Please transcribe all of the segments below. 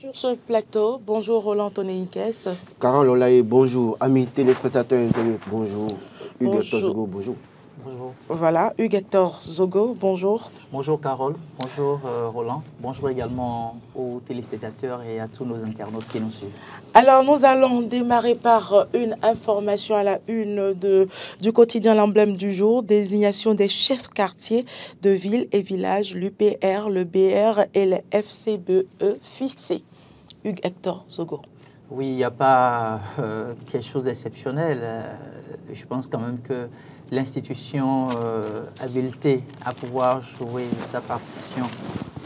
Sur ce plateau, bonjour Roland Toneinkes. Carole Olaye, bonjour. Amis téléspectateurs internautes, bonjour. Hugues Zogo, bonjour. Bonjour. Voilà, Hugues-Hector Zogo, bonjour. Bonjour Carole, bonjour Roland, bonjour également aux téléspectateurs et à tous nos internautes qui nous suivent. Alors nous allons démarrer par une information à la une du quotidien L'Emblème du jour, désignation des chefs quartiers de villes et villages, l'UPR, le BR et le FCBE fixés. Hugues-Hector Zogo. Oui, il n'y a pas quelque chose d'exceptionnel. Je pense quand même que l'institution habilitée à pouvoir jouer sa partition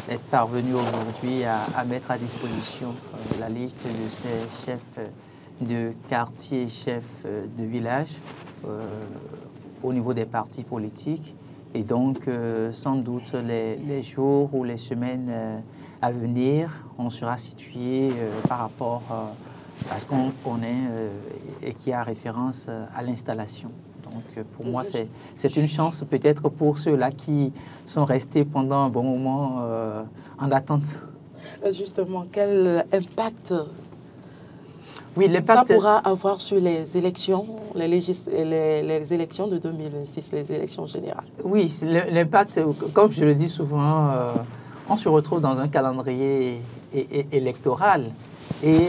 est parvenue aujourd'hui à mettre à disposition la liste de ces chefs de quartier, chefs de village au niveau des partis politiques. Et donc, sans doute, les jours ou les semaines à venir, on sera situé par rapport à ce qu'on connaît et qui a référence à l'installation. Donc, pour moi, c'est une chance peut-être pour ceux-là qui sont restés pendant un bon moment en attente. Justement, quel impact ça pourra avoir sur les élections, les élections de 2026, les élections générales? Oui, l'impact, comme je le dis souvent, on se retrouve dans un calendrier électoral. Et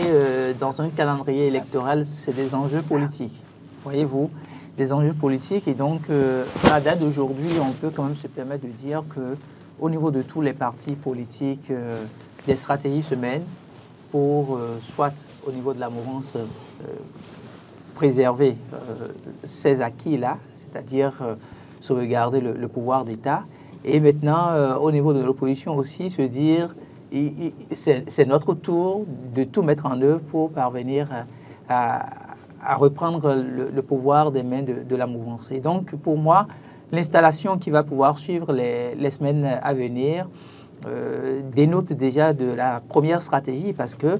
dans un calendrier électoral, c'est des enjeux politiques. Voyez-vous, des enjeux politiques. Et donc, à la date d'aujourd'hui, on peut quand même se permettre de dire qu'au niveau de tous les partis politiques, des stratégies se mènent pour, soit au niveau de la mouvance, préserver ces acquis-là, c'est-à-dire sauvegarder le pouvoir d'État. Et maintenant, au niveau de l'opposition aussi, se dire c'est notre tour de tout mettre en œuvre pour parvenir à reprendre le pouvoir des mains de la mouvance. Et donc, pour moi, l'installation qui va pouvoir suivre les semaines à venir dénote déjà de la première stratégie parce que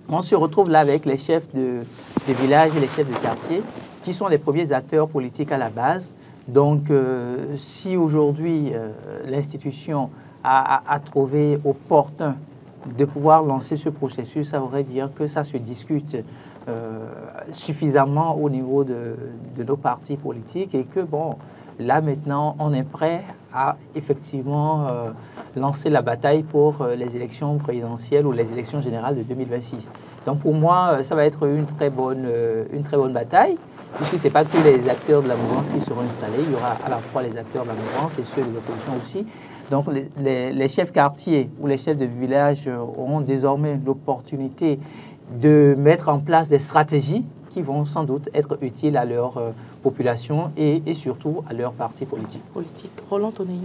on se retrouve là avec les chefs de village et les chefs de quartier qui sont les premiers acteurs politiques à la base. Donc, si aujourd'hui l'institution a trouvé opportun de pouvoir lancer ce processus, ça voudrait dire que ça se discute suffisamment au niveau de nos partis politiques et que, bon, là maintenant, on est prêt à effectivement lancer la bataille pour les élections présidentielles ou les élections générales de 2026. Donc pour moi, ça va être une très bonne bataille, puisque ce n'est pas tous les acteurs de la mouvance qui seront installés. Il y aura à la fois les acteurs de la mouvance et ceux de l'opposition aussi. Donc les chefs quartiers ou les chefs de village auront désormais l'opportunité de mettre en place des stratégies qui vont sans doute être utiles à leur population et surtout à leur parti politique. Roland Toneinkes.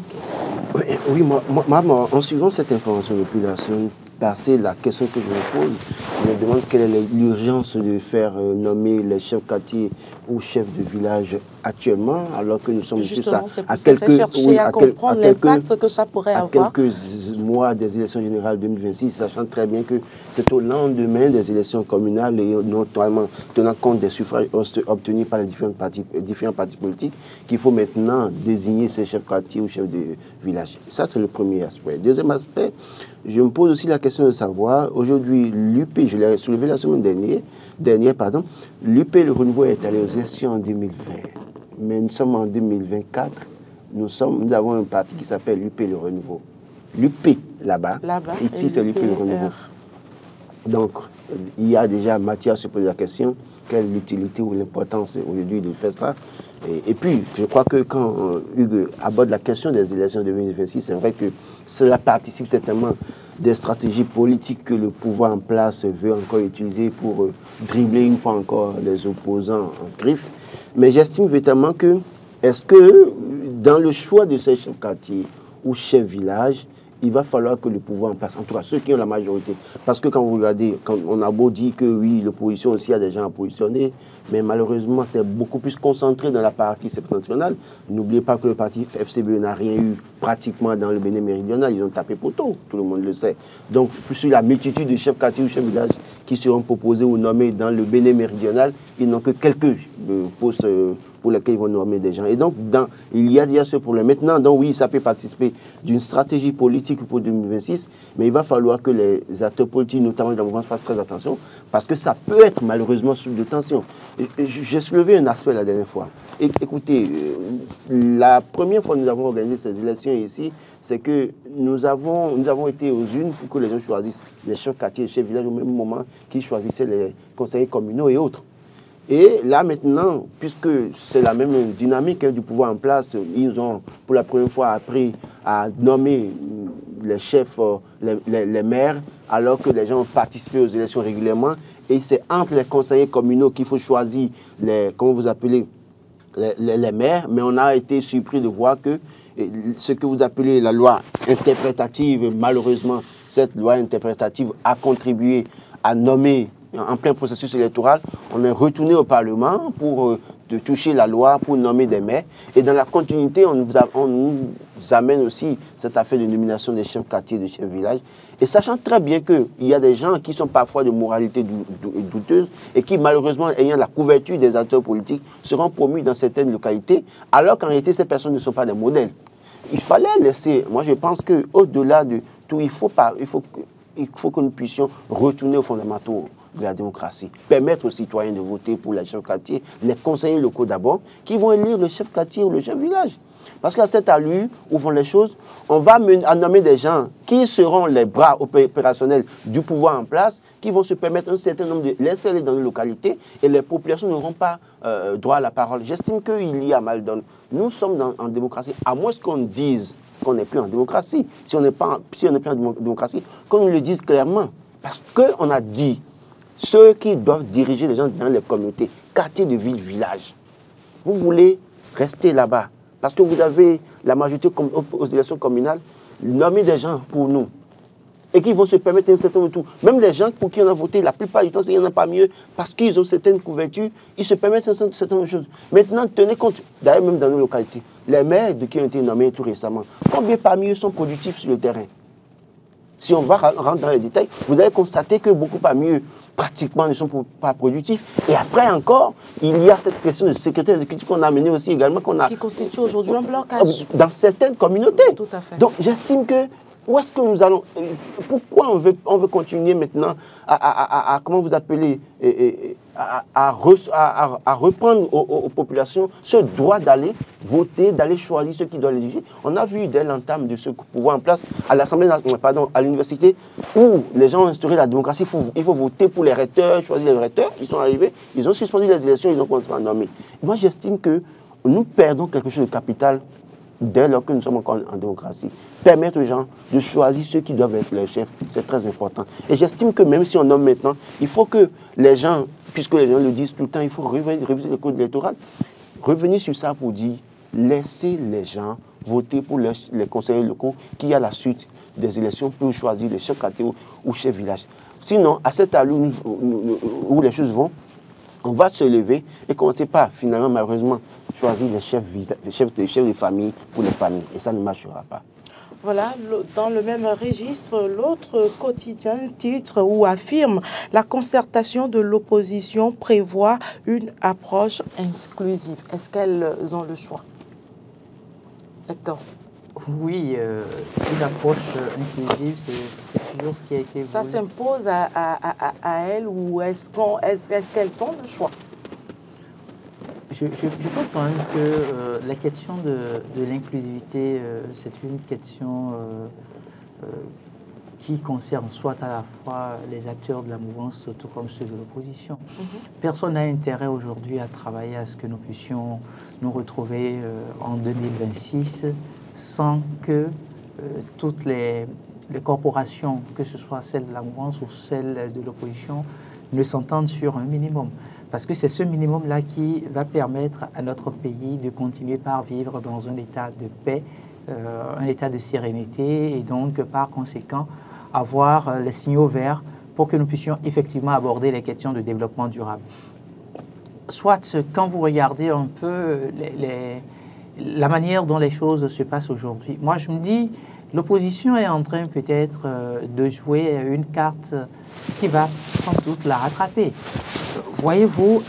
Oui, moi, en suivant cette information depuis la semaine passée, la question que je me pose, je me demande quelle est l'urgence de faire nommer les chefs quartiers ou chefs de village actuellement, alors que nous sommes juste à quelques mois des élections générales 2026, sachant très bien que c'est au lendemain des élections communales et notamment tenant compte des suffrages obtenus par les différents partis politiques qu'il faut maintenant désigner ces chefs quartiers ou chefs de village. Ça, c'est le premier aspect. Deuxième aspect, je me pose aussi la question de savoir, aujourd'hui, l'UP, je l'ai soulevé la semaine dernière, l'UP, le renouveau est allé aux élections en 2020. Mais nous sommes en 2024, nous avons un parti qui s'appelle l'UP le Renouveau. L'UP là-bas, ici c'est l'UP le Renouveau. Donc, il y a déjà matière à se poser la question, quelle est l'utilité ou l'importance aujourd'hui de faire ça. Et puis, je crois que quand Hugues aborde la question des élections de 2026, c'est vrai que cela participe certainement des stratégies politiques que le pouvoir en place veut encore utiliser pour dribbler une fois encore les opposants en griffe. Mais j'estime véritablement que, est-ce que dans le choix de ces chefs quartiers ou chefs villages, il va falloir que le pouvoir en place, en tout cas ceux qui ont la majorité. Parce que quand vous regardez, quand on a beau dire que oui, l'opposition aussi a des gens à positionner, mais malheureusement c'est beaucoup plus concentré dans la partie septentrionale. N'oubliez pas que le parti FCBE n'a rien eu pratiquement dans le Bénin méridional, ils ont tapé poteau, tout le monde le sait. Donc sur la multitude de chefs quartiers ou chefs villages qui seront proposés ou nommés dans le Bénin méridional, ils n'ont que quelques postes pour lesquels ils vont nommer des gens. Et donc, il y a ce problème. Maintenant, donc oui, ça peut participer d'une stratégie politique pour 2026, mais il va falloir que les acteurs politiques, notamment de la mouvance, fassent très attention, parce que ça peut être malheureusement sous de tension. J'ai soulevé un aspect la dernière fois. Écoutez, la première fois que nous avons organisé ces élections ici, c'est que nous avons été aux unes pour que les gens choisissent les chefs quartiers, les chefs villages au même moment qu'ils choisissaient les conseillers communaux et autres. Et là maintenant, puisque c'est la même dynamique du pouvoir en place, ils ont pour la première fois appris à nommer les chefs, les maires, alors que les gens ont participé aux élections régulièrement. Et c'est entre les conseillers communaux qu'il faut choisir comment vous appelez, les maires, mais on a été surpris de voir que ce que vous appelez la loi interprétative, malheureusement, cette loi interprétative a contribué à nommer en plein processus électoral. On est retourné au Parlement pour de toucher la loi, pour nommer des maires. Et dans la continuité, on nous amène aussi cette affaire de nomination des chefs quartiers, des chefs villages. Et sachant très bien qu'il y a des gens qui sont parfois de moralité douteuse et qui, malheureusement, ayant la couverture des acteurs politiques, seront promus dans certaines localités, alors qu'en réalité, ces personnes ne sont pas des modèles. Il fallait laisser, moi je pense qu'au-delà de tout, il faut que nous puissions retourner aux fondamentaux de la démocratie, permettre aux citoyens de voter pour les chefs quartiers, les conseillers locaux d'abord, qui vont élire le chef quartier ou le chef village. Parce qu'à cette allure où vont les choses, on va nommer des gens qui seront les bras opérationnels du pouvoir en place, qui vont se permettre un certain nombre de laisser aller dans les localités et les populations n'auront pas droit à la parole. J'estime qu'il y a mal donne. Nous sommes en démocratie, à moins qu'on dise qu'on n'est plus en démocratie. Si on n'est plus en démocratie, qu'on nous le dise clairement. Parce qu'on a dit, ceux qui doivent diriger les gens dans les communautés, quartiers de ville, village, vous voulez rester là-bas. Parce que vous avez la majorité aux élections communales, nommer des gens pour nous. Et qui vont se permettre un certain nombre de tout. Même les gens pour qui on a voté, la plupart du temps, il n'y en a pas mieux, parce qu'ils ont certaines couvertures, ils se permettent un certain nombre de choses. Maintenant, tenez compte, d'ailleurs même dans nos localités, les maires qui ont été nommés tout récemment, combien parmi eux sont productifs sur le terrain? Si on va rentrer dans les détails, vous allez constater que beaucoup parmi eux, pratiquement, ne sont pas productifs. Et après encore, il y a cette question de secrétaire exécutif qu'on a amené aussi également. Qui constitue aujourd'hui un blocage. Dans certaines communautés. Tout à fait. Donc j'estime que, où est-ce que nous allons, pourquoi on veut continuer maintenant à comment vous appelez, à reprendre aux populations ce droit d'aller voter, d'aller choisir ceux qui doivent les juger. On a vu dès l'entame de ce pouvoir en place à l'Assemblée, pardon, à l'université, où les gens ont instauré la démocratie, il faut voter pour les recteurs, choisir les recteurs. Ils sont arrivés, ils ont suspendu les élections, ils ont commencé à nommer. Moi, j'estime que nous perdons quelque chose de capital dès lors que nous sommes encore en démocratie. Permettre aux gens de choisir ceux qui doivent être leurs chefs, c'est très important. Et j'estime que même si on nomme maintenant, il faut que les gens, puisque les gens le disent tout le temps, il faut réviser le code électoral, revenir sur ça pour dire, laissez les gens voter pour les conseillers locaux qui, à la suite des élections, peuvent choisir les chefs quartiers ou chefs villages. Sinon, à cette allure où les choses vont, on va se lever et commencer par, finalement, malheureusement, choisir les chefs de famille pour les familles. Et ça ne marchera pas. Voilà, dans le même registre, l'autre quotidien titre ou affirme la concertation de l'opposition prévoit une approche inclusive. Est-ce qu'elles ont le choix? Hector. Oui, une approche inclusive, c'est toujours ce qui a été voulu. Ça s'impose à elles ou est-ce qu'elles ont le choix? Je pense quand même que la question de l'inclusivité, c'est une question qui concerne soit à la fois les acteurs de la mouvance, tout comme ceux de l'opposition. Personne n'a intérêt aujourd'hui à travailler à ce que nous puissions nous retrouver en 2026 sans que toutes les corporations, que ce soit celles de la mouvance ou celles de l'opposition, ne s'entendent sur un minimum. Parce que c'est ce minimum-là qui va permettre à notre pays de continuer par vivre dans un état de paix, un état de sérénité, et donc par conséquent avoir les signaux verts pour que nous puissions effectivement aborder les questions de développement durable. Soit quand vous regardez un peu la manière dont les choses se passent aujourd'hui, moi je me dis, l'opposition est en train peut-être de jouer une carte qui va sans doute la rattraper. Voyez-vous,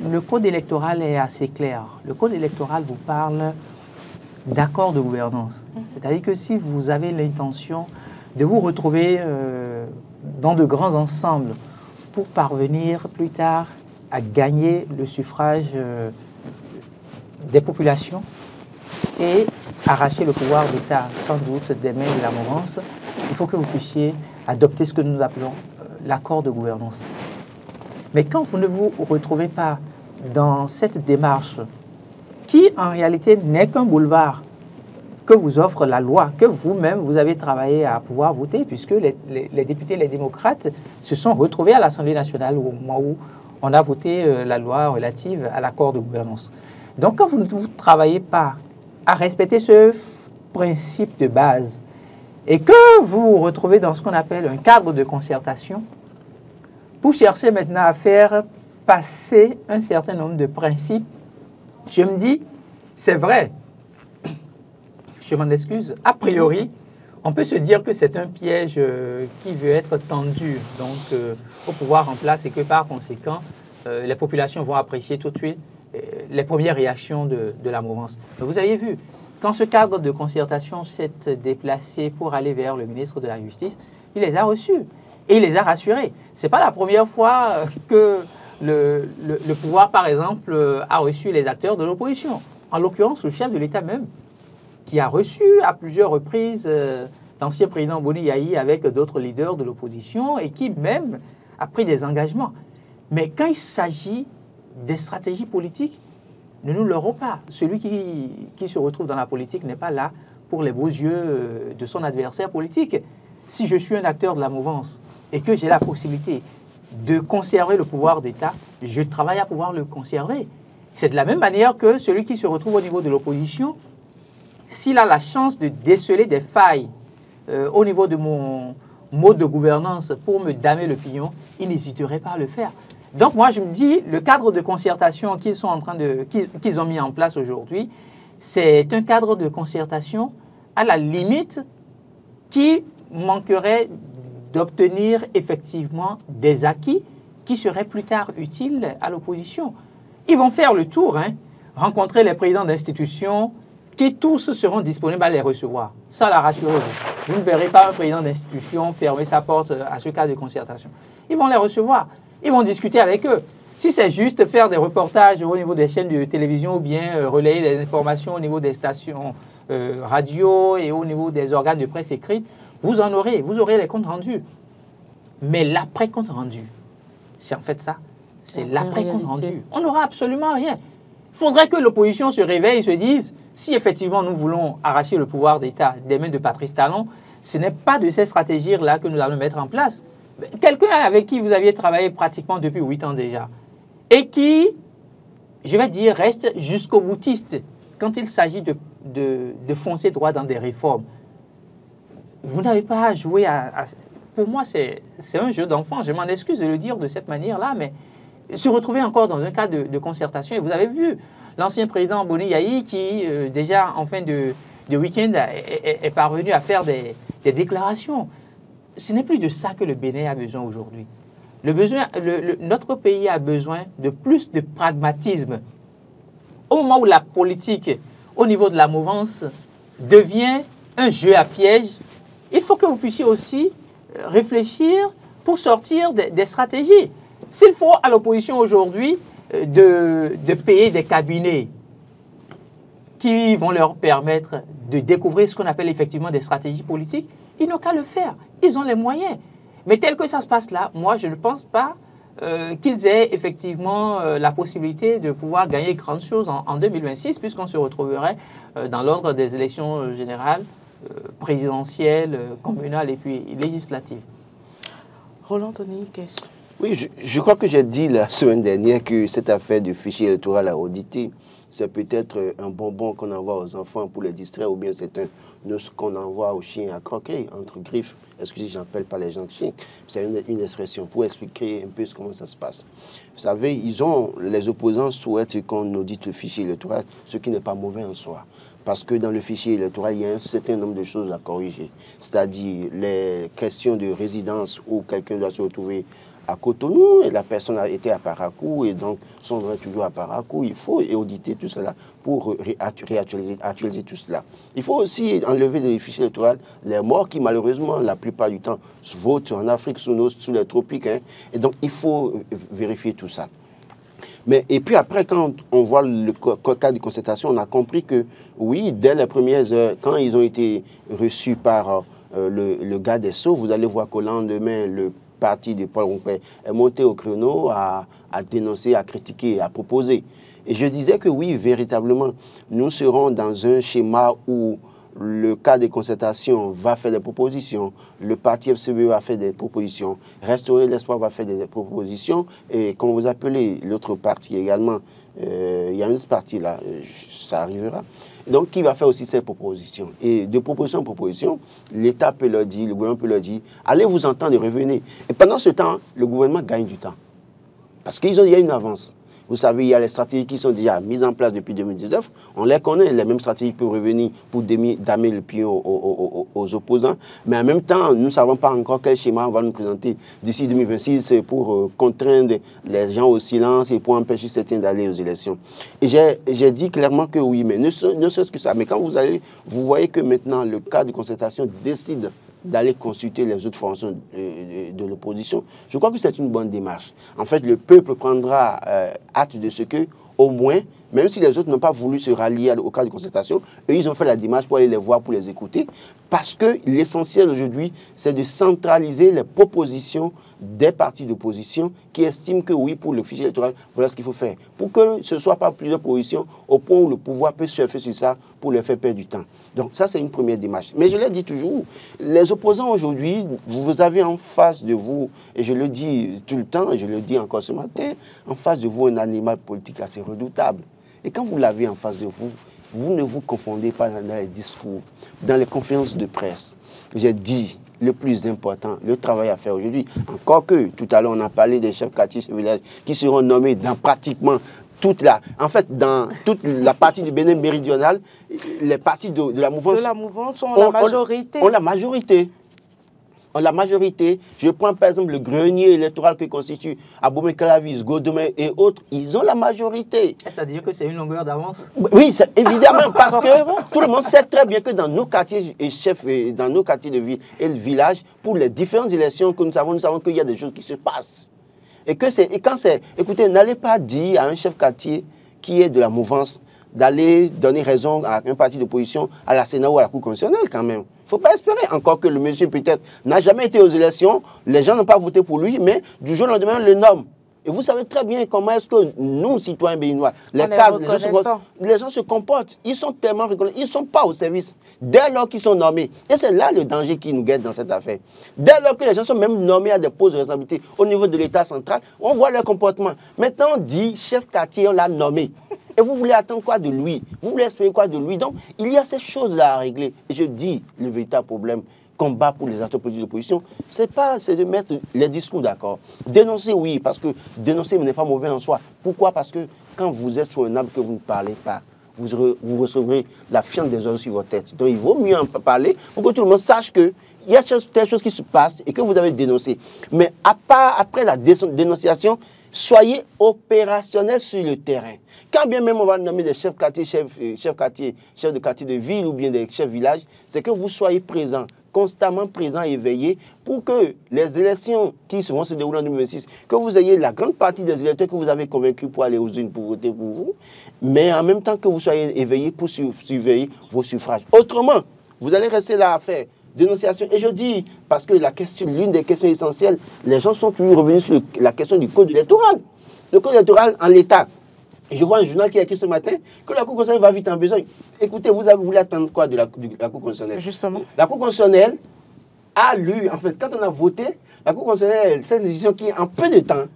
le code électoral est assez clair. Le code électoral vous parle d'accord de gouvernance. C'est-à-dire que si vous avez l'intention de vous retrouver dans de grands ensembles pour parvenir plus tard à gagner le suffrage des populations et arracher le pouvoir d'État, sans doute des mains de la mouvance, il faut que vous puissiez adopter ce que nous appelons l'accord de gouvernance. Mais quand vous ne vous retrouvez pas dans cette démarche, qui en réalité n'est qu'un boulevard que vous offre la loi, que vous-même vous avez travaillé à pouvoir voter, puisque les députés, les démocrates se sont retrouvés à l'Assemblée nationale au moment où on a voté la loi relative à l'accord de gouvernance. Donc quand vous ne travaillez pas à respecter ce principe de base et que vous vous retrouvez dans ce qu'on appelle un cadre de concertation, pour chercher maintenant à faire passer un certain nombre de principes, je me dis, c'est vrai, je m'en excuse, a priori, on peut se dire que c'est un piège qui veut être tendu donc, au pouvoir en place et que par conséquent, les populations vont apprécier tout de suite les premières réactions de la mouvance. Donc, vous avez vu, quand ce cadre de concertation s'est déplacé pour aller vers le ministre de la Justice, il les a reçus et il les a rassurés. Ce n'est pas la première fois que le pouvoir, par exemple, a reçu les acteurs de l'opposition. En l'occurrence, le chef de l'État même, qui a reçu à plusieurs reprises l'ancien président Boni Yayi avec d'autres leaders de l'opposition et qui même a pris des engagements. Mais quand il s'agit des stratégies politiques, ne nous leurrons pas. Celui qui se retrouve dans la politique n'est pas là pour les beaux yeux de son adversaire politique. Si je suis un acteur de la mouvance et que j'ai la possibilité de conserver le pouvoir d'État, je travaille à pouvoir le conserver. C'est de la même manière que celui qui se retrouve au niveau de l'opposition, s'il a la chance de déceler des failles au niveau de mon mode de gouvernance pour me damer le pignon, il n'hésiterait pas à le faire. Donc moi, je me dis, le cadre de concertation qu'ils ont mis en place aujourd'hui, c'est un cadre de concertation à la limite qui manquerait d'obtenir effectivement des acquis qui seraient plus tard utiles à l'opposition. Ils vont faire le tour, rencontrer les présidents d'institutions qui tous seront disponibles à les recevoir. Ça, la rassurez-vous. Vous ne verrez pas un président d'institution fermer sa porte à ce cadre de concertation. Ils vont les recevoir. Ils vont discuter avec eux. Si c'est juste faire des reportages au niveau des chaînes de télévision ou bien relayer des informations au niveau des stations radio et au niveau des organes de presse écrite, vous aurez les comptes rendus. Mais l'après-compte rendu, c'est en fait ça. C'est l'après-compte rendu. On n'aura absolument rien. Il faudrait que l'opposition se réveille et se dise, si effectivement nous voulons arracher le pouvoir d'État des mains de Patrice Talon, ce n'est pas de ces stratégies-là que nous allons mettre en place. Quelqu'un avec qui vous aviez travaillé pratiquement depuis 8 ans déjà, et qui, je vais dire, reste jusqu'au boutiste quand il s'agit de foncer droit dans des réformes. Vous n'avez pas à jouer pour moi, c'est un jeu d'enfant. Je m'en excuse de le dire de cette manière-là, mais se retrouver encore dans un cas de concertation. Et vous avez vu l'ancien président Boni Yayi qui, déjà en fin de week-end, est parvenu à faire des déclarations. Ce n'est plus de ça que le Bénin a besoin aujourd'hui. Notre pays a besoin de plus de pragmatisme. Au moment où la politique, au niveau de la mouvance, devient un jeu à piège, il faut que vous puissiez aussi réfléchir pour sortir des stratégies. S'il faut à l'opposition aujourd'hui de payer des cabinets qui vont leur permettre de découvrir ce qu'on appelle effectivement des stratégies politiques, ils n'ont qu'à le faire. Ils ont les moyens. Mais tel que ça se passe là, moi, je ne pense pas qu'ils aient effectivement la possibilité de pouvoir gagner grandes choses en 2026, puisqu'on se retrouverait dans l'ordre des élections générales, présidentielles, communales et puis législatives. Roland Tony, qu'est-ce? Oui, je crois que j'ai dit la semaine dernière que cette affaire de fichier électoral à auditer, c'est peut-être un bonbon qu'on envoie aux enfants pour les distraire, ou bien c'est un os qu'on envoie aux chiens à croquer, entre griffes. Excusez, j'appelle pas les gens chiens. C'est une expression pour expliquer un peu comment ça se passe. Vous savez, les opposants souhaitent qu'on audite le fichier électoral, ce qui n'est pas mauvais en soi. Parce que dans le fichier électoral, il y a un certain nombre de choses à corriger. C'est-à-dire les questions de résidence où quelqu'un doit se retrouver à Cotonou et la personne a été à Parakou et donc son nom est toujours à Parakou. Il faut auditer tout cela pour actualiser tout cela. Il faut aussi enlever des fichiers électoraux les morts qui malheureusement la plupart du temps votent en Afrique sous les tropiques. Hein, et donc il faut vérifier tout ça. Et puis après, quand on voit le cas de concertation, on a compris que oui, dès les premières heures, quand ils ont été reçus par le gars des Sceaux, vous allez voir qu'au lendemain, le parti de Paul Ronquet est monté au créneau à dénoncer, à critiquer, à proposer. Et je disais que oui, véritablement, nous serons dans un schéma où le cas de concertation va faire des propositions, le parti FCBE va faire des propositions, Restaurer l'Espoir va faire des propositions, et comme vous appelez l'autre parti également, il y a une autre partie là, ça arrivera. Donc, qui va faire aussi ces propositions. Et de proposition en proposition, l'État peut leur dire, le gouvernement peut leur dire, allez vous entendre et revenez. Et pendant ce temps, le gouvernement gagne du temps. Parce qu'il y a une avance. Vous savez, il y a les stratégies qui sont déjà mises en place depuis 2019. On les connaît, les mêmes stratégies peuvent revenir pour damer le pied aux opposants. Mais en même temps, nous ne savons pas encore quel schéma on va nous présenter d'ici 2026 pour contraindre les gens au silence et pour empêcher certains d'aller aux élections. Et j'ai dit clairement que oui, mais ne serait-ce que ça. Mais quand vous voyez que maintenant le cas de concertation décide d'aller consulter les autres formations de l'opposition, je crois que c'est une bonne démarche. En fait, le peuple prendra acte de ce que, au moins, même si les autres n'ont pas voulu se rallier au cas de concertation, eux, ils ont fait la démarche pour aller les voir, pour les écouter, parce que l'essentiel aujourd'hui, c'est de centraliser les propositions des partis d'opposition qui estiment que oui, pour le fichier électoral, voilà ce qu'il faut faire. Pour que ce ne soit pas plusieurs positions au point où le pouvoir peut surfer sur ça pour leur faire perdre du temps. Donc ça, c'est une première démarche. Mais je l'ai dit toujours, les opposants aujourd'hui, vous avez en face de vous, et je le dis tout le temps, et je le dis encore ce matin, en face de vous un animal politique assez redoutable. Et quand vous l'avez en face de vous, vous ne vous confondez pas dans les discours, dans les conférences de presse. J'ai dit, le plus important, le travail à faire aujourd'hui, encore que tout à l'heure on a parlé des chefs quartiers, chefs villages, qui seront nommés dans pratiquement dans toute la partie du Bénin méridional, les partis de la mouvance ont la majorité. Ont la majorité. La majorité, je prends par exemple le grenier électoral que constitue Abomey Calavis, Godomé et autres, ils ont la majorité. Ça veut dire que c'est une longueur d'avance? Oui, évidemment, parce que tout le monde sait très bien que dans nos quartiers et chefs, dans nos quartiers de ville et de village, pour les différentes élections que nous savons qu'il y a des choses qui se passent. Écoutez, n'allez pas dire à un chef quartier qui est de la mouvance d'aller donner raison à un parti d'opposition, à la Sénat ou à la Cour constitutionnelle quand même. Il ne faut pas espérer. Encore que le monsieur peut-être n'a jamais été aux élections, les gens n'ont pas voté pour lui, mais du jour au lendemain, on le nomme. Et vous savez très bien comment est-ce que nous, citoyens béninois, les cadres, les gens se comportent. Ils sont tellement reconnaissants. Ils ne sont pas au service. Dès lors qu'ils sont nommés. Et c'est là le danger qui nous guette dans cette affaire. Dès lors que les gens sont même nommés à des postes de responsabilité au niveau de l'État central, on voit leur comportement. Maintenant, on dit, chef quartier, on l'a nommé. Et vous voulez attendre quoi de lui? Vous voulez espérer quoi de lui? Donc, il y a ces choses-là à régler. Et je dis, le véritable problème, combat pour les acteurs politiques d'opposition, c'est de mettre les discours d'accord. Dénoncer, oui, parce que dénoncer n'est pas mauvais en soi. Pourquoi? Parce que quand vous êtes sur un arbre que vous ne parlez pas, vous recevrez la fiente des oiseaux sur votre tête. Donc, il vaut mieux en parler pour que tout le monde sache que il y a telle chose qui se passe et que vous avez dénoncé. Mais après la dénonciation, soyez opérationnels sur le terrain. Quand bien même on va nommer des chefs quartier, chefs de quartier de ville ou bien des chefs villages, c'est que vous soyez présents, constamment présents et éveillés pour que les élections qui vont se dérouler en 2026, que vous ayez la grande partie des électeurs que vous avez convaincus pour aller aux urnes pour voter pour vous, mais en même temps que vous soyez éveillés pour surveiller vos suffrages. Autrement, vous allez rester là à faire dénonciation. Et je dis, parce que l'une des questions essentielles, les gens sont toujours revenus sur la question du code électoral. Le code électoral en l'état. Je vois un journal qui a écrit ce matin que la Cour constitutionnelle va vite en besogne. Écoutez, vous voulez attendre quoi de la Cour constitutionnelle? Justement. La Cour constitutionnelle a lu, en fait, quand on a voté, la Cour constitutionnelle, c'est une décision qui, en peu de temps,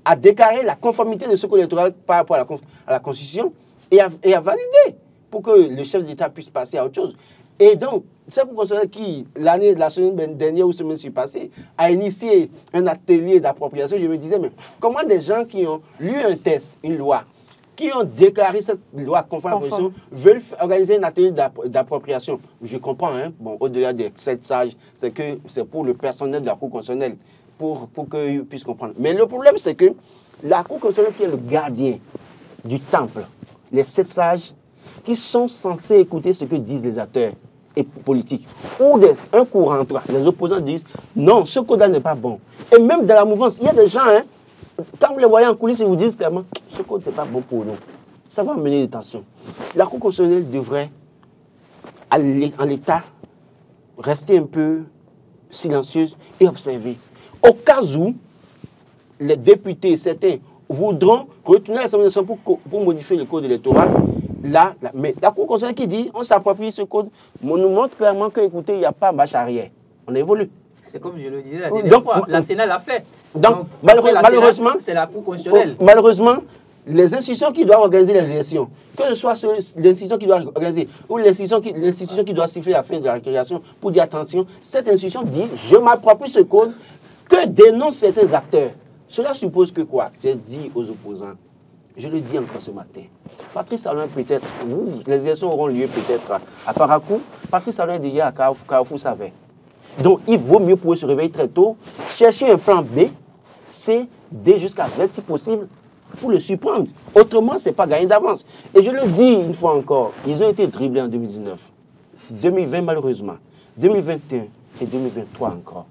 a déclaré la conformité de ce code électoral par rapport à la Constitution. et à valider pour que le chef de l'État puisse passer à autre chose. Et donc, c'est pour considérer qui, la semaine dernière ou semaine passée, a initié un atelier d'appropriation. Je me disais, mais comment des gens qui ont lu un texte, une loi, qui ont déclaré cette loi conforme à la Constitution, veulent organiser un atelier d'appropriation? Je comprends, hein? Bon, au-delà des 7 sages, c'est que c'est pour le personnel de la Cour constitutionnelle, pour qu'ils puissent comprendre. Mais le problème, c'est que la Cour constitutionnelle, qui est le gardien du temple, les 7 sages, qui sont censés écouter ce que disent les acteurs et politiques, ou un courant, les opposants disent non, ce code-là n'est pas bon. Et même dans la mouvance, il y a des gens, hein, quand vous les voyez en coulisses, ils vous disent clairement ce code, c'est pas bon pour nous. Ça va amener des tensions. La Cour constitutionnelle devrait, en l'état, rester un peu silencieuse et observer. Au cas où les députés, certains, voudront retourner à l'Assemblée nationale pour modifier le code électoral, mais la Cour constitutionnelle qui dit on s'approprie ce code, on nous montre clairement que, écoutez, il n'y a pas marche arrière. On évolue. C'est comme je le disais la dernière fois, la Sénat l'a fait. Donc malheureusement, c'est la Cour constitutionnelle. Malheureusement, les institutions qui doivent organiser les élections, que ce soit l'institution qui doit organiser ou l'institution qui doit siffler la fin de la récréation pour dire attention, cette institution dit je m'approprie ce code, que dénoncent certains acteurs. Cela suppose que quoi? J'ai dit aux opposants, je le dis encore ce matin, Patrice Talon peut-être, les élections auront lieu peut-être à Parakou, Patrice Talon est déjà à Carrefour Savait. Donc il vaut mieux pour eux se réveiller très tôt, chercher un plan B, C, D jusqu'à Z si possible, pour le surprendre. Autrement, ce n'est pas gagné d'avance. Et je le dis une fois encore, ils ont été dribblés en 2019, 2020 malheureusement, 2021 et 2023 encore.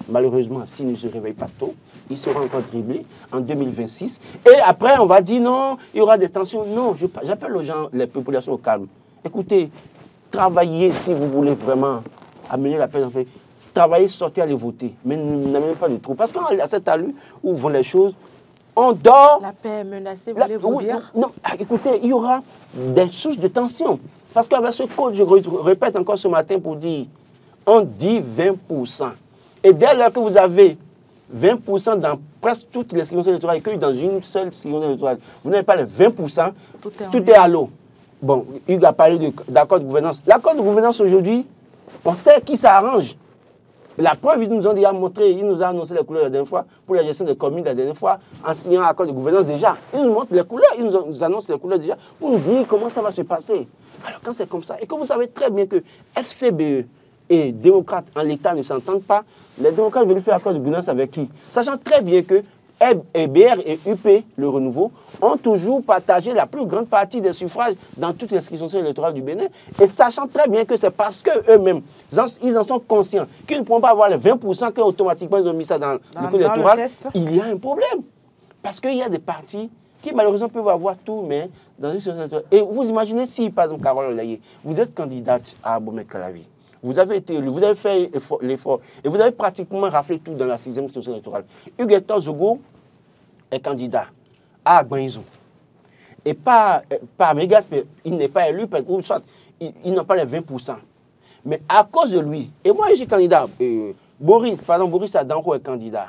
Malheureusement, s'ils ne se réveillent pas tôt, ils seront encore dribblés en 2026. Et après, on va dire non, il y aura des tensions. Non, j'appelle aux gens, les populations au calme. Écoutez, travaillez si vous voulez vraiment amener la paix en fait. Travaillez, sortez, allez voter. Mais n'amenez pas de trou. Parce qu'à cet allure où vont les choses, on dort. La paix est menacée, voulez-vous dire? Non, écoutez, il y aura des sources de tension. Parce qu'avec ce code, je répète encore ce matin pour dire, on dit 20%. Et dès lors que vous avez 20% dans presque toutes les circonscriptions électorales et que dans une seule circonscription électorale, vous n'avez pas les 20%, tout est à l'eau. Bon, il a parlé d'accord de gouvernance. L'accord de gouvernance aujourd'hui, on sait qui ça arrange. La preuve, ils nous ont déjà montré, ils nous ont annoncé les couleurs la dernière fois, pour la gestion des communes la dernière fois, en signant un accord de gouvernance déjà. Ils nous montrent les couleurs, ils nous annoncent les couleurs déjà, pour nous dire comment ça va se passer. Alors quand c'est comme ça, et que vous savez très bien que FCBE et démocrates en l'État ne s'entendent pas, les démocrates veulent faire accord de gouvernance avec qui? Sachant très bien que BR et UP, le renouveau, ont toujours partagé la plus grande partie des suffrages dans toutes les circonscriptions électorales du Bénin, et sachant très bien que c'est parce qu'eux-mêmes, ils en sont conscients qu'ils ne pourront pas avoir les 20% qu'automatiquement ils ont mis ça dans le code électoral, il y a un problème. Parce qu'il y a des partis qui malheureusement peuvent avoir tout, mais dans une circonscription électorale. Et vous imaginez si, par exemple, Carole Olaye, vous êtes candidate à Abomey-Calavi, vous avez été élu, vous avez fait l'effort, et vous avez pratiquement raflé tout dans la 6e circonscription électorale. Hugues Zogo est candidat à Agbanizou. Et pas Mégat, il n'est pas élu, ou soit il n'a pas les 20%. Mais à cause de lui, et moi je suis candidat, Boris Adanko est candidat,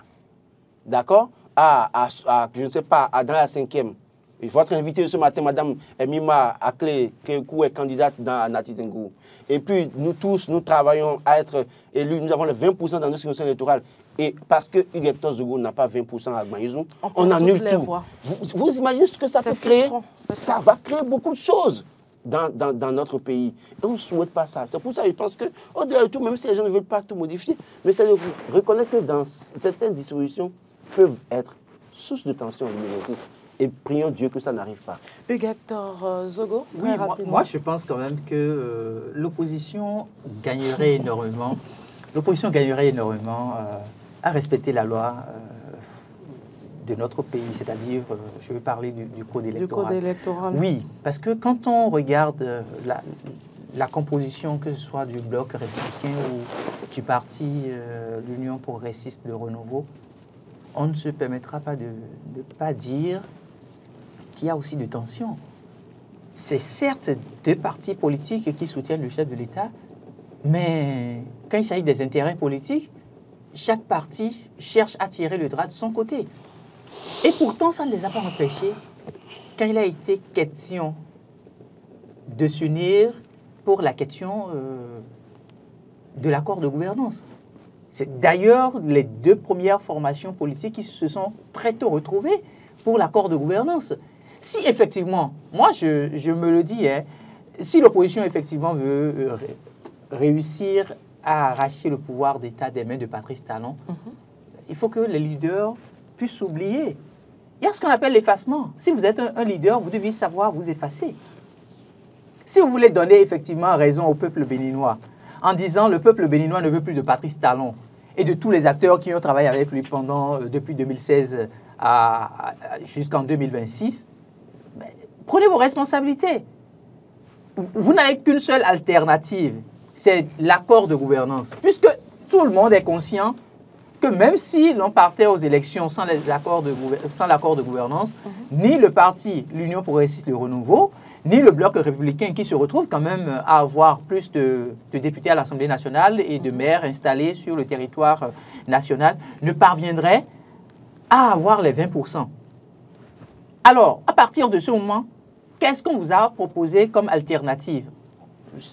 d'accord, je ne sais pas, dans la 5e. Votre invité ce matin, Madame Emima Akle Kekou est candidate dans Nati Tengou. Et puis, nous tous, nous travaillons à être élus. Nous avons les 20% dans nos circonscriptions électorales. Et parce que Hugues Zogo n'a pas 20% à Agbanizou, on annule tout. Vous imaginez ce que ça peut créer? Ça va créer beaucoup de choses dans notre pays. Et on ne souhaite pas ça. C'est pour ça que je pense qu'au-delà de tout, même si les gens ne veulent pas tout modifier, mais c'est de reconnaître que dans certaines dispositions peuvent être source de tension en 2026. Et prions Dieu que ça n'arrive pas. Hugues Zogo, oui, moi je pense quand même que l'opposition gagnerait énormément. L'opposition gagnerait énormément à respecter la loi de notre pays, c'est-à-dire, je vais parler du code électoral. Du code électoral. Oui, parce que quand on regarde la composition, que ce soit du bloc républicain ou du parti l'Union progressiste de renouveau, on ne se permettra pas de ne pas dire qu'il y a aussi de tensions. C'est certes deux partis politiques qui soutiennent le chef de l'État, mais quand il s'agit des intérêts politiques, chaque parti cherche à tirer le drap de son côté. Et pourtant, ça ne les a pas empêchés, quand il a été question de s'unir pour la question de l'accord de gouvernance. C'est d'ailleurs les deux premières formations politiques qui se sont très tôt retrouvées pour l'accord de gouvernance. Si effectivement, moi je me le dis, hein, si l'opposition effectivement veut réussir à arracher le pouvoir d'État des mains de Patrice Talon, il faut que les leaders puissent s'oublier. Il y a ce qu'on appelle l'effacement. Si vous êtes un leader, vous devez savoir vous effacer. Si vous voulez donner effectivement raison au peuple béninois, en disant le peuple béninois ne veut plus de Patrice Talon et de tous les acteurs qui ont travaillé avec lui depuis 2016 jusqu'en 2026, prenez vos responsabilités. Vous n'avez qu'une seule alternative, c'est l'accord de gouvernance. Puisque tout le monde est conscient que même si l'on partait aux élections sans l'accord de gouvernance, ni le parti, l'Union progressiste, le Renouveau, ni le bloc républicain qui se retrouve quand même à avoir plus de députés à l'Assemblée nationale et de maires installés sur le territoire national, ne parviendraient à avoir les 20%. Alors, à partir de ce moment, qu'est-ce qu'on vous a proposé comme alternative?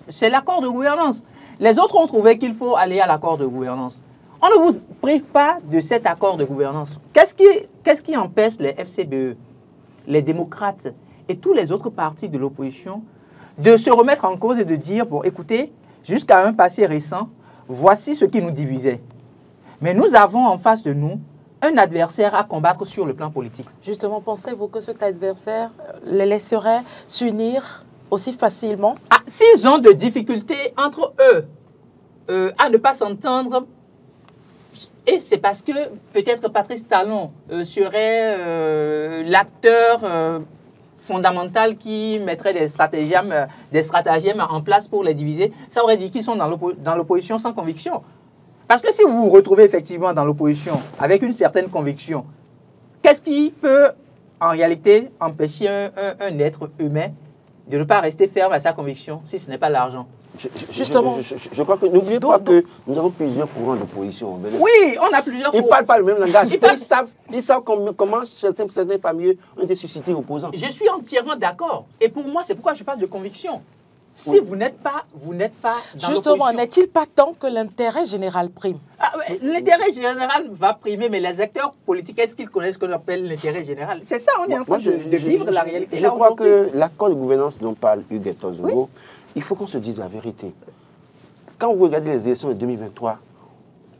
C'est l'accord de gouvernance. Les autres ont trouvé qu'il faut aller à l'accord de gouvernance. On ne vous prive pas de cet accord de gouvernance. Qu'est-ce qui empêche les FCBE, les démocrates et tous les autres partis de l'opposition de se remettre en cause et de dire, bon, écoutez, jusqu'à un passé récent, voici ce qui nous divisait. Mais nous avons en face de nous un adversaire à combattre sur le plan politique. Justement, pensez-vous que cet adversaire les laisserait s'unir aussi facilement? S'ils ont de difficultés entre eux à ne pas s'entendre, et c'est parce que peut-être Patrice Talon serait l'acteur fondamental qui mettrait des stratagèmes en place pour les diviser, ça aurait dit qu'ils sont dans l'opposition sans conviction. Parce que si vous vous retrouvez effectivement dans l'opposition avec une certaine conviction, qu'est-ce qui peut en réalité empêcher un être humain de ne pas rester ferme à sa conviction si ce n'est pas l'argent? Justement, je crois que n'oubliez pas que nous avons plusieurs courants d'opposition. Oui, on a plusieurs courants. Ils ne parlent pas le même langage. Ils savent comment certains parmi eux ont été suscités opposants. Je suis entièrement d'accord. Et pour moi, c'est pourquoi je parle de conviction. Si vous n'êtes pas dans justement, n'est-il pas temps que l'intérêt général prime? L'intérêt général va primer, mais les acteurs politiques, est-ce qu'ils connaissent ce qu'on appelle l'intérêt général? C'est ça, on est en train de vivre la réalité. Je crois que l'accord de gouvernance dont parle Hugues Tozogo, il faut qu'on se dise la vérité. Quand vous regardez les élections de 2023,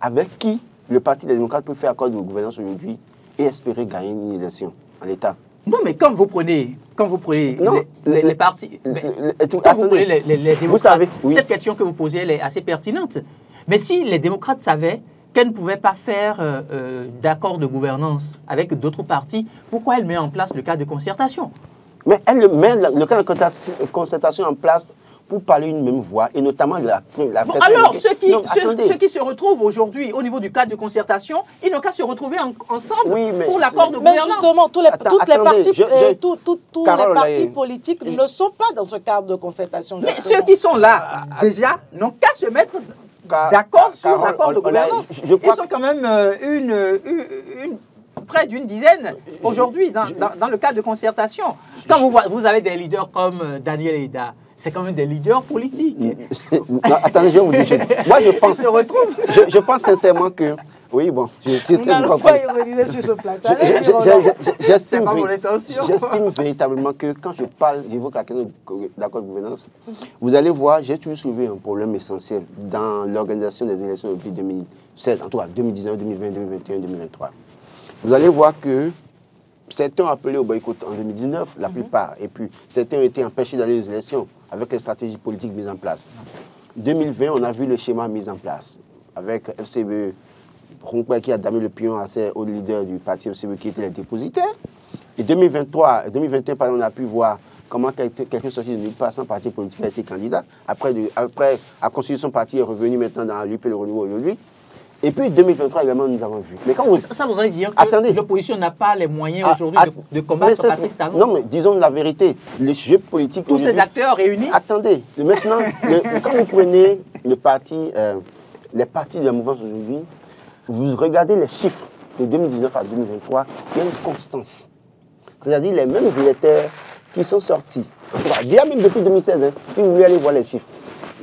avec qui le Parti des démocrates peut faire accord de gouvernance aujourd'hui et espérer gagner une élection en l'État? Non, mais quand vous prenez les partis, quand vous prenez les démocrates, vous savez, cette question que vous posez, elle est assez pertinente. Mais si les démocrates savaient qu'elle ne pouvait pas faire d'accord de gouvernance avec d'autres partis, pourquoi elle met en place le cadre de concertation? Mais elle met le cadre de concertation en place pour parler une même voix, et notamment la alors, ceux qui se retrouvent aujourd'hui au niveau du cadre de concertation, ils n'ont qu'à se retrouver ensemble pour l'accord de gouvernance. Mais justement, tous les partis politiques ne sont pas dans ce cadre de concertation. Mais ceux qui sont là, déjà, n'ont qu'à se mettre d'accord sur l'accord de gouvernance. Ils sont quand même près d'une dizaine aujourd'hui dans le cadre de concertation. Quand vous avez des leaders comme Daniel Eda, c'est quand même des leaders politiques. Non, attendez, je vais vous dire. Moi, je pense sincèrement que... Oui, bon, j'estime véritablement que quand j'évoque la question d'accord de gouvernance, vous allez voir, j'ai toujours soulevé un problème essentiel dans l'organisation des élections depuis 2007, en tout cas 2019, 2020, 2021, 2023. Vous allez voir que certains ont appelé au boycott en 2019, la plupart, et puis certains ont été empêchés d'aller aux élections avec les stratégies politiques mises en place. En 2020, on a vu le schéma mis en place avec FCBE, Ronquet qui a damé le pion au leader du parti FCBE qui était les dépositaires. Et 2023, 2021, par exemple, on a pu voir comment quelqu'un sorti de nulle part sans parti politique a été candidat. Après, a constitué son parti, est revenu maintenant dans l'UP Le Renouveau aujourd'hui. Et puis 2023 également, nous avons vu. Mais quand ça voudrait dire que l'opposition n'a pas les moyens aujourd'hui de combattre Patrice Talon. Non, mais disons la vérité. Le jeu politique... Tous ces acteurs réunis... Attendez. Maintenant, quand vous prenez les partis de la mouvance aujourd'hui, vous regardez les chiffres de 2019 à 2023, il y a une constance. C'est-à-dire les mêmes électeurs qui sont sortis, en tout cas, déjà même depuis 2016, hein, si vous voulez aller voir les chiffres,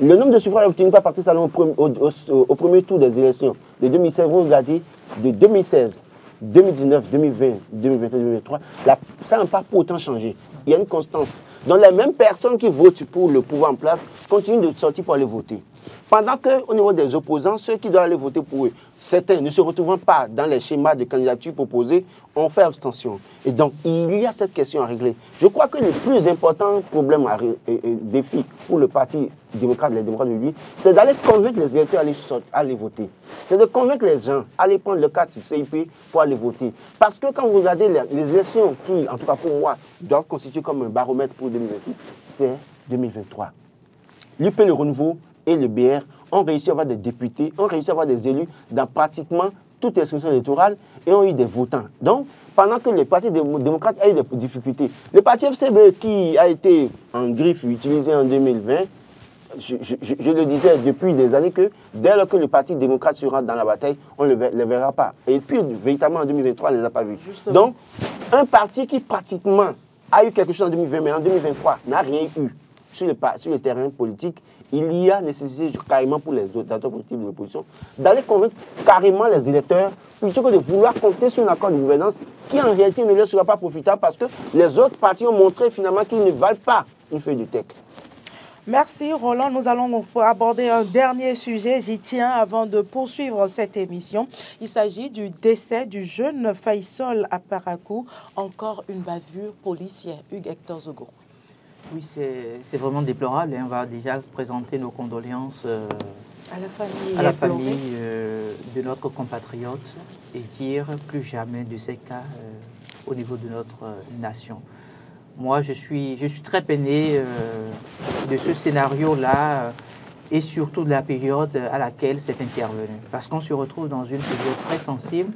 le nombre de suffrages obtenus par parti salon au premier tour des élections de 2016, vous regardez, de 2016, 2019, 2020, 2021, 2023, ça n'a pas pour autant changé. Il y a une constance. Donc les mêmes personnes qui votent pour le pouvoir en place continuent de sortir pour aller voter. Pendant qu'au niveau des opposants, ceux qui doivent aller voter pour eux, certains ne se retrouvant pas dans les schémas de candidature proposés, ont fait abstention. Et donc, il y a cette question à régler. Je crois que le plus important problème, défi pour le Parti démocrate, les démocrates de lui, c'est d'aller convaincre les électeurs à aller voter. C'est de convaincre les gens à aller prendre le carte CIP pour aller voter. Parce que quand vous regardez les élections qui, en tout cas pour moi, doivent constituer comme un baromètre pour 2026, c'est 2023. L'UP Le Renouveau et le BR ont réussi à avoir des députés, ont réussi à avoir des élus dans pratiquement toutes les institutions électorales et ont eu des votants. Donc, pendant que le Parti démocrate a eu des difficultés, le Parti FCB qui a été en griffe utilisé en 2020, je le disais depuis des années que dès lors que le Parti démocrate sera dans la bataille, on ne le verra pas. Et puis, véritablement, en 2023, on ne les a pas vus. Justement. Donc, un parti qui pratiquement a eu quelque chose en 2020, mais en 2023 n'a rien eu sur le terrain politique, il y a nécessité carrément pour les acteurs politiques de l'opposition d'aller convaincre carrément les électeurs plutôt que de vouloir compter sur un accord de gouvernance qui en réalité ne leur sera pas profitable parce que les autres partis ont montré finalement qu'ils ne valent pas une feuille de texte. Merci Roland. Nous allons aborder un dernier sujet. J'y tiens avant de poursuivre cette émission. Il s'agit du décès du jeune Faisal à Parakou. Encore une bavure policière. Hugues Hector Zogo. Oui, c'est vraiment déplorable. On va déjà présenter nos condoléances à la famille de notre compatriote et dire plus jamais de ces cas au niveau de notre nation. Moi, je suis très peiné de ce scénario-là et surtout de la période à laquelle c'est intervenu. Parce qu'on se retrouve dans une période très sensible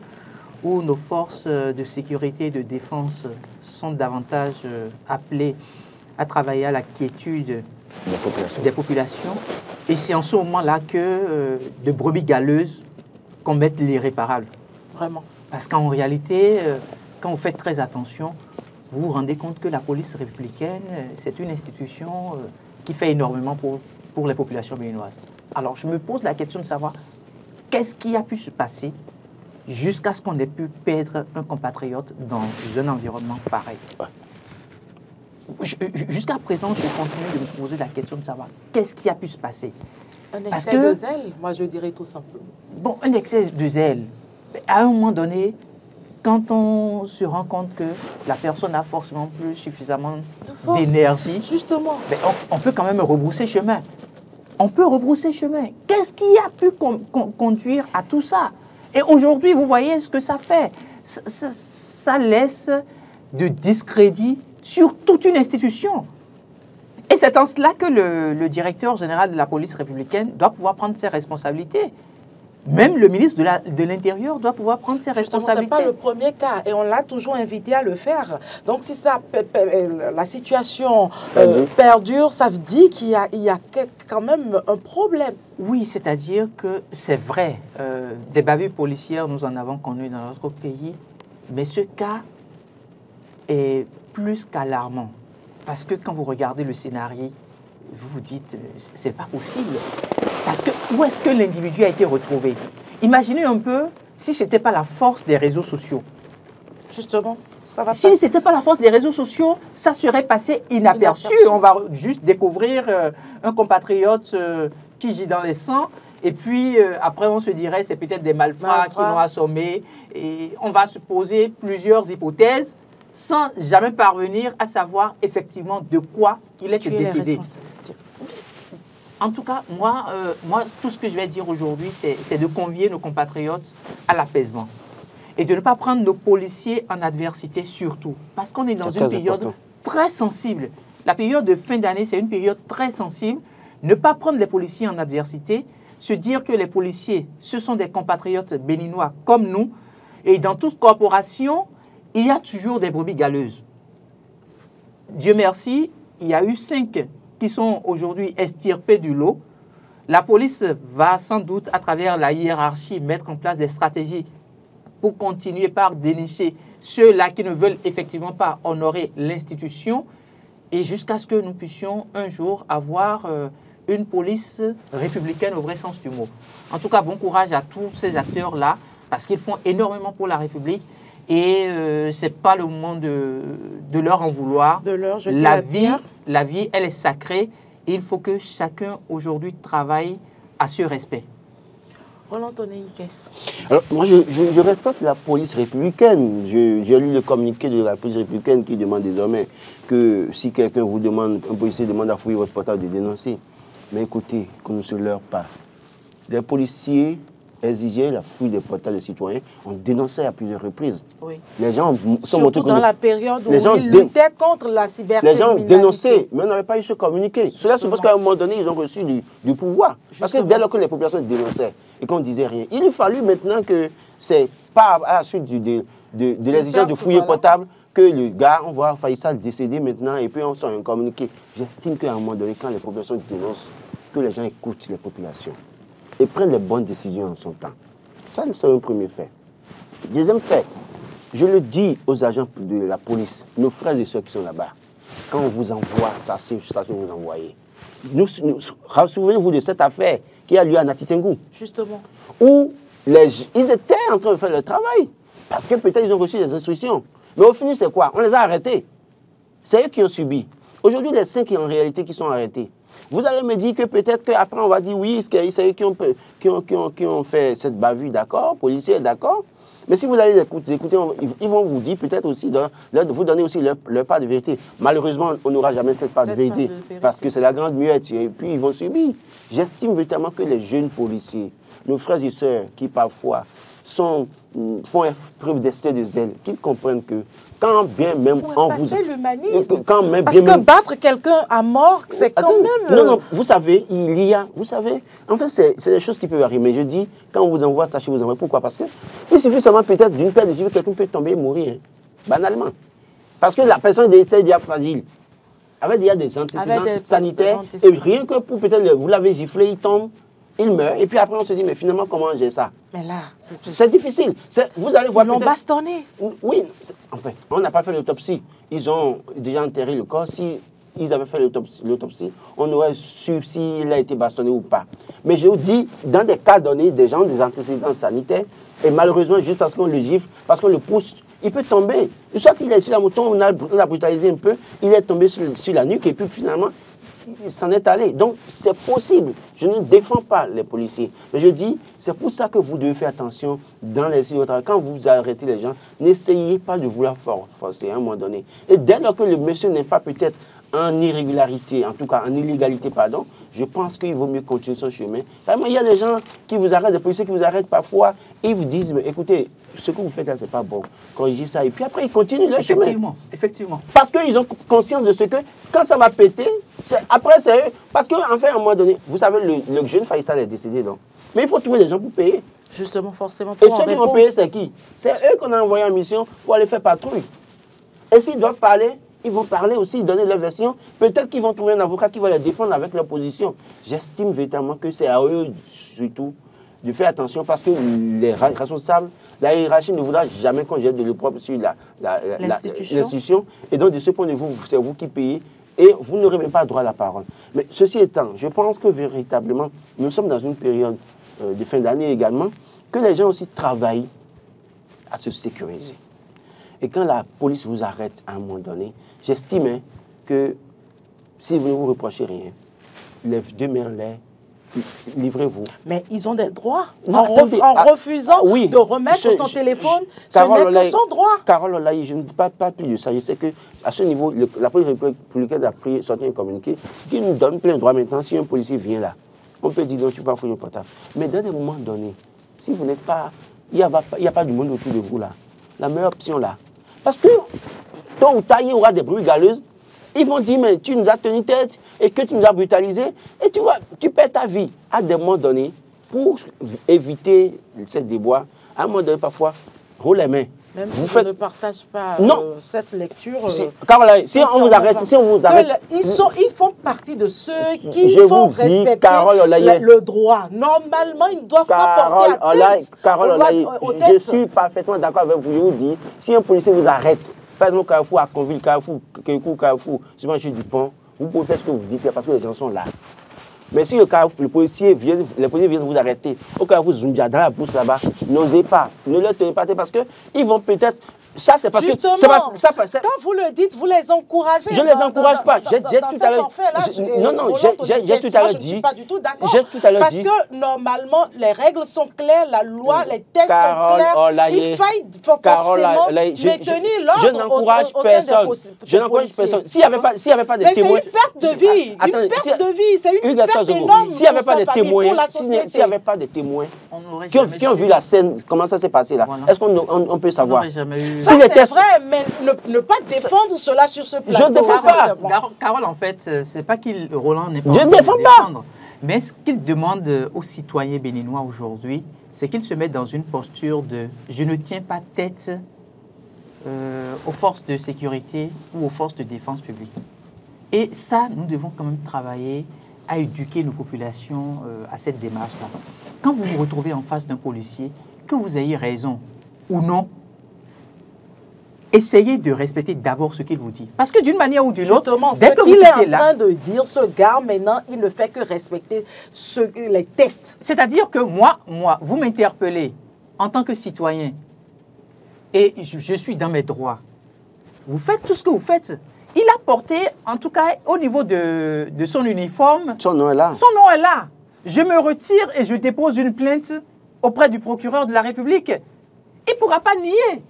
où nos forces de sécurité et de défense sont davantage appelées à travailler à la quiétude des populations. Et c'est en ce moment-là que de brebis galeuses commettent l'irréparable. Vraiment. Parce qu'en réalité, quand vous faites très attention, vous vous rendez compte que la police républicaine, c'est une institution qui fait énormément pour les populations béninoises. Alors, je me pose la question de savoir qu'est-ce qui a pu se passer jusqu'à ce qu'on ait pu perdre un compatriote dans un environnement pareil. Jusqu'à présent, je continue de me poser la question de savoir qu'est-ce qui a pu se passer. Un excès de zèle, moi je dirais tout simplement. Bon, un excès de zèle. À un moment donné, quand on se rend compte que la personne a forcément plus suffisamment d'énergie, justement, on peut quand même rebrousser chemin. On peut rebrousser chemin. Qu'est-ce qui a pu conduire à tout ça? Et aujourd'hui, vous voyez ce que ça fait. Ça laisse de discrédit sur toute une institution. Et c'est en cela que le directeur général de la police républicaine doit pouvoir prendre ses responsabilités. Même le ministre de l'Intérieur doit pouvoir prendre ses responsabilités. Ce n'est pas le premier cas et on l'a toujours invité à le faire. Donc si la situation perdure, ça veut dire qu'il y a quand même un problème. Oui, c'est-à-dire que c'est vrai, des bavures policières, nous en avons connu dans notre pays, mais ce cas est plus qu'alarmant. Parce que quand vous regardez le scénario, vous vous dites, c'est pas possible. Parce que où est-ce que l'individu a été retrouvé? Imaginez un peu si ce n'était pas la force des réseaux sociaux. Justement, ça va si ce n'était pas la force des réseaux sociaux, ça serait passé inaperçu. On va juste découvrir un compatriote qui gît dans les sangs. Et puis, après, on se dirait c'est peut-être des malfrats qui l'ont assommé. Et on va se poser plusieurs hypothèses sans jamais parvenir à savoir effectivement de quoi il est décédé. En tout cas, moi, tout ce que je vais dire aujourd'hui, c'est de convier nos compatriotes à l'apaisement. Et de ne pas prendre nos policiers en adversité surtout. Parce qu'on est dans une période très sensible. La période de fin d'année, c'est une période très sensible. Ne pas prendre les policiers en adversité, se dire que les policiers, ce sont des compatriotes béninois comme nous. Et dans toute corporation, il y a toujours des brebis galeuses. Dieu merci, il y a eu 5 qui sont aujourd'hui extirpés du lot. La police va sans doute, à travers la hiérarchie, mettre en place des stratégies pour continuer par dénicher ceux-là qui ne veulent effectivement pas honorer l'institution. et jusqu'à ce que nous puissions un jour avoir une police républicaine au vrai sens du mot. En tout cas, bon courage à tous ces acteurs-là, parce qu'ils font énormément pour la République, et ce n'est pas le moment de leur en vouloir. De leur jeter la vie, elle est sacrée, et il faut que chacun aujourd'hui travaille à ce respect. Roland Tonné-Ikes. Alors, moi, je respecte la police républicaine. J'ai lu le communiqué de la police républicaine qui demande désormais que si quelqu'un vous demande, un policier demande à fouiller votre portable, de dénoncer. Mais écoutez, qu'on ne se leurre pas. Les policiers exigeaient la fouille des portables des citoyens. On dénonçait à plusieurs reprises. Oui. Les gens sont surtout dans la période où ils luttaient contre la cybercriminalité. Les gens dénonçaient, mais on n'avait pas eu ce communiqué. Cela, c'est parce qu'à un moment donné, ils ont reçu du pouvoir. Parce que dès lors que les populations dénonçaient et qu'on ne disait rien, il a fallu maintenant que c'est pas à la suite de l'exigence de fouiller portable que le gars, on voit Faïssal décédé maintenant et puis on sort un communiqué. J'estime qu'à un moment donné, quand les populations dénoncent, que les gens écoutent les populations et prennent les bonnes décisions en son temps. Ça, c'est un premier fait. Deuxième fait, je le dis aux agents de la police, nos frères et sœurs qui sont là-bas, quand on vous envoie, sachez que vous envoyez. Souvenez-vous de cette affaire qui a lieu à Natitengu. Justement. Où ils étaient en train de faire le travail. Parce que peut-être ils ont reçu des instructions. Mais au final, c'est quoi? On les a arrêtés. C'est eux qui ont subi. Aujourd'hui, les 5 en réalité qui sont arrêtés. Vous allez me dire que peut-être qu'après on va dire oui, c'est eux qui ont fait cette bavure, d'accord, policiers, d'accord. Mais si vous allez les écouter, ils vont vous dire peut-être aussi, de vous donner aussi leur part de vérité. Malheureusement, on n'aura jamais cette part de vérité parce que c'est la grande muette et puis ils vont subir. J'estime véritablement que les jeunes policiers, nos frères et sœurs qui parfois font preuve d'excès de zèle, qu'ils comprennent que quand bien même on vous... Parce que battre quelqu'un à mort, c'est quand même... Non, vous savez, en fait, c'est des choses qui peuvent arriver. Mais je dis, quand on vous envoie, sachez vous envoyer. Pourquoi? Parce que il suffit seulement peut-être d'une paire de gifles, quelqu'un peut tomber et mourir, banalement. Parce que la personne était déjà fragile. Avec déjà des antécédents sanitaires, et rien que pour peut-être, vous l'avez giflé, il tombe, il meurt, et puis après on se dit, mais finalement, comment j'ai ça? Mais là, c'est difficile. Vous allez voir. Ils l'ont bastonné. Oui, enfin, on n'a pas fait l'autopsie. Ils ont déjà enterré le corps. Si ils avaient fait l'autopsie, on aurait su s'il a été bastonné ou pas. Mais je vous dis, dans des cas donnés, des gens, des antécédents sanitaires, et malheureusement, juste parce qu'on le gifle, parce qu'on le pousse, il peut tomber. Soit il est sur la moto, on l'a brutalisé un peu, il est tombé sur la nuque, et puis finalement, il s'en est allé. Donc, c'est possible. Je ne défends pas les policiers. Mais je dis, c'est pour ça que vous devez faire attention dans les situations. Quand vous arrêtez les gens, n'essayez pas de vouloir forcer à un moment donné. Et dès lors que le monsieur n'est pas peut-être en irrégularité, en tout cas en illégalité, pardon, je pense qu'il vaut mieux continuer son chemin. Vraiment, il y a des gens qui vous arrêtent, des policiers qui vous arrêtent parfois, et ils vous disent, mais écoutez, ce que vous faites là, c'est pas bon. Corrigez ça. Et puis après, ils continuent leur chemin. Effectivement. Parce qu'ils ont conscience de ce que, quand ça va péter, après c'est eux. Parce qu'en fait, à un moment donné, vous savez, le jeune Faïssal est décédé, donc. Mais il faut trouver des gens pour payer. Justement, forcément. Et ceux qui vont payer, c'est qui? C'est eux qu'on a envoyé en mission pour aller faire patrouille. Et s'ils doivent parler, ils vont parler aussi, donner leur version. Peut-être qu'ils vont trouver un avocat qui va les défendre avec leur position. J'estime véritablement que c'est à eux, surtout, de faire attention parce que les responsables, la hiérarchie ne voudra jamais qu'on jette de l'opprobre sur l'institution. Et donc, de ce point de vue, c'est vous qui payez et vous n'aurez même pas droit à la parole. Mais ceci étant, je pense que véritablement, nous sommes dans une période de fin d'année également, que les gens aussi travaillent à se sécuriser. Et quand la police vous arrête à un moment donné, j'estime que si vous ne vous reprochez rien, les deux mains en l'air, livrez-vous. Mais ils ont des droits. En refusant de remettre son téléphone, ce n'est que son droit. Carole Olaï, je ne dis pas plus de ça. Je sais qu'à ce niveau, la police républicaine a sorti un communiqué qui nous donne plein de droits. Maintenant, si un policier vient là, on peut dire non, tu ne peux pas fouiller le portable. Mais dans des moments donnés, si vous n'êtes pas... Il n'y a pas du monde autour de vous là. La meilleure option là. Parce que, tôt ou tard, il y aura des bruits galeuses. Ils vont dire, mais tu nous as tenu tête et que tu nous as brutalisé. Et tu vois, tu perds ta vie à des moments donnés pour éviter ces déboires. À un moment donné, parfois, roule les mains. Même si je ne partage pas cette lecture. Caroline, si on vous arrête, ils font partie de ceux qui font respecter le droit. Normalement, ils ne doivent pas porter atteinte. Caroline, je suis parfaitement d'accord avec vous. Je vous dis, si un policier vous arrête, par exemple, Carrefour, à Conville, Carrefour, Carrefour, sur le marché du pont, vous pouvez faire ce que vous dites parce que les gens sont là. Mais si les policiers viennent vous arrêter, au Carrefour Zoumbia, dans la bourse là-bas, n'osez pas, ne leur tenez pas tête parce qu'ils vont peut-être. Ça, c'est parce justement, que. Quand vous le dites, vous les encouragez. Je ne les encourage pas. J'ai tout à l'heure. Non, j'ai tout à l'heure dit. Je ne suis pas du tout d'accord. J'ai tout à l'heure dit. Parce que normalement, les règles sont claires, la loi, les tests sont clairs. Il faille forcément maintenir l'ordre. Je n'encourage personne. Je n'encourage personne. S'il n'y avait pas de témoins. Mais c'est une perte de vie. Une perte de vie. C'est une perte énorme. S'il n'y avait pas de témoins, s'il n'y avait pas de témoins qui ont vu la scène, comment ça s'est passé là, est-ce qu'on peut savoir? Ça, c'est vrai, mais ne pas défendre cela sur ce plateau. Je ne défends pas. Carole, en fait, c'est pas qu'il Roland n'est pas. Je ne défends pas. Mais ce qu'il demande aux citoyens béninois aujourd'hui, c'est qu'ils se mettent dans une posture de « je ne tiens pas tête aux forces de sécurité ou aux forces de défense publique ». Et ça, nous devons quand même travailler à éduquer nos populations à cette démarche-là. Quand vous vous retrouvez en face d'un policier, que vous ayez raison ou non, essayez de respecter d'abord ce qu'il vous dit. Parce que d'une manière ou d'une autre, dès que qu'il est en train de dire, ce gars, maintenant, il ne fait que respecter les tests. C'est-à-dire que moi, vous m'interpellez en tant que citoyen et je suis dans mes droits. Vous faites tout ce que vous faites. Il a porté, en tout cas, au niveau de son uniforme... Son nom est là. Son nom est là. Je me retire et je dépose une plainte auprès du procureur de la République. Il ne pourra pas nier.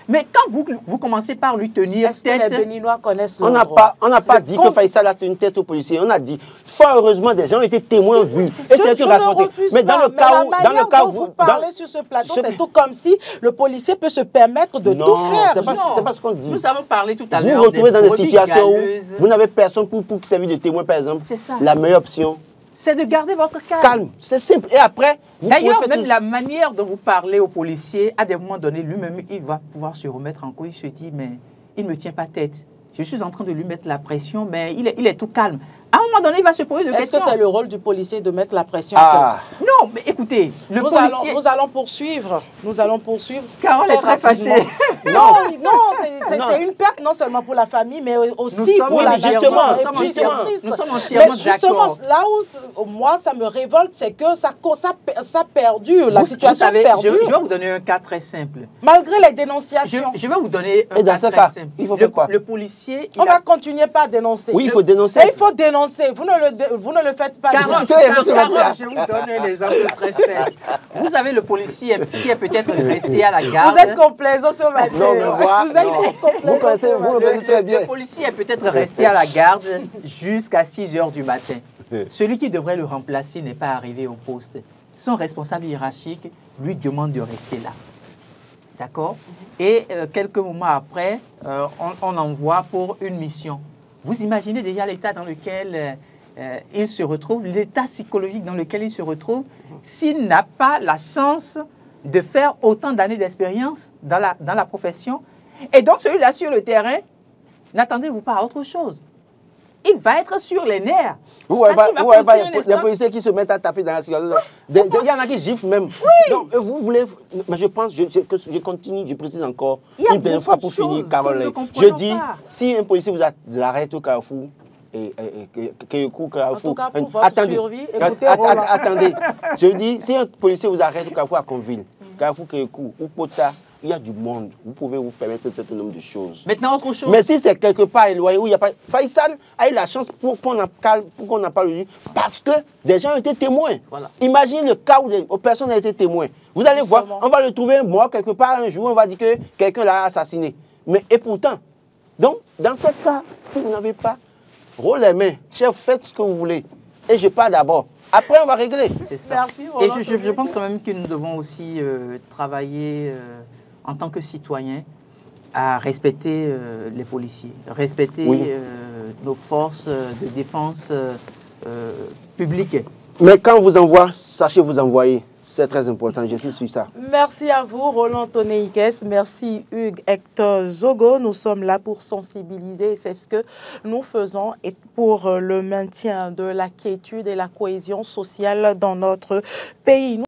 Mais quand vous commencez par lui tenir tête... Est-ce que les Béninois connaissent le droit? On n'a pas dit que Faïsal a tenu tête aux policiers. On a dit, fort heureusement, des gens ont été témoins vus. Je ne refuse pas. Mais dans le cas où vous parlez sur ce plateau, c'est tout comme si le policier peut se permettre de tout faire. C'est pas ce qu'on dit. Nous avons parlé tout à l'heure. Vous vous retrouvez dans des situations où vous n'avez personne pour servir de témoin, par exemple. C'est ça. La meilleure option, c'est de garder votre calme. Calme, c'est simple. Et après, d'ailleurs, même la manière dont vous parlez aux policiers, à des moments donnés, lui-même, il va pouvoir se remettre en cause. Il se dit, mais il ne me tient pas tête. Je suis en train de lui mettre la pression, mais il est tout calme. À un moment donné, il va se poser des questions. Est-ce que c'est le rôle du policier de mettre la pression? Non, mais écoutez, nous allons poursuivre. Nous allons poursuivre. Carole est très fâchée. Non, c'est une perte non seulement pour la famille, mais aussi pour la justement, nous sommes entièrement d'accord. Là où moi, ça me révolte, c'est que ça perdure, la situation perdure. Je vais vous donner un cas très simple. Malgré les dénonciations. Je vais vous donner un cas très simple. Il faut faire quoi? Le policier... On va continuer par dénoncer. Oui, il faut dénoncer. Il faut dénoncer. Vous ne le faites pas. Carole, je vous donne un exemple très simple. Vous avez le policier qui est peut-être resté à la garde. Vous êtes complaisant ce matin. Non, vous connaissez très bien. Le policier est peut-être resté à la garde jusqu'à 6 h du matin. Celui qui devrait le remplacer n'est pas arrivé au poste. Son responsable hiérarchique lui demande de rester là. D'accord? Et quelques moments après, on envoie pour une mission. Vous imaginez déjà l'état dans lequel il se retrouve, l'état psychologique dans lequel il se retrouve, s'il n'a pas la chance de faire autant d'années d'expérience dans la profession. Et donc, celui-là sur le terrain, n'attendez-vous pas à autre chose. Il va être sur les nerfs. Les policiers qui se mettent à taper dans la cigarette. Il y en a qui giflent même. Oui. Donc, vous voulez... Mais je pense, je continue, je précise encore une dernière fois pour finir, Carole. Je dis, si un policier vous arrête au Carrefour, en tout cas, pour votre survie, écoutez, attendez. Je dis, si un policier vous arrête au Carrefour à Conville, Carrefour Kékou ou Pota, il y a du monde. Vous pouvez vous permettre un certain nombre de choses. Maintenant, autre chose. Mais si c'est quelque part éloigné où il n'y a pas... Faïsal a eu la chance pour qu'on en parle lui, parce que des gens ont été témoins. Voilà. Imaginez le cas où personne n'a été témoin. Vous allez voir, on va le trouver mort quelque part un jour, on va dire que quelqu'un l'a assassiné. Et pourtant, donc, dans ce cas, si vous n'avez pas, roule les mains, chef, faites ce que vous voulez. Et je pars d'abord. Après, on va régler. C'est ça. Merci, Roland. Et je pense quand même que nous devons aussi travailler en tant que citoyens à respecter les policiers, respecter nos forces de défense publiques. Mais quand on vous envoie, sachez vous envoyer. C'est très important, je suis sur ça. Merci à vous, Roland Toneikes. Merci, Hugues Hector Zogo. Nous sommes là pour sensibiliser. C'est ce que nous faisons et pour le maintien de la quiétude et la cohésion sociale dans notre pays.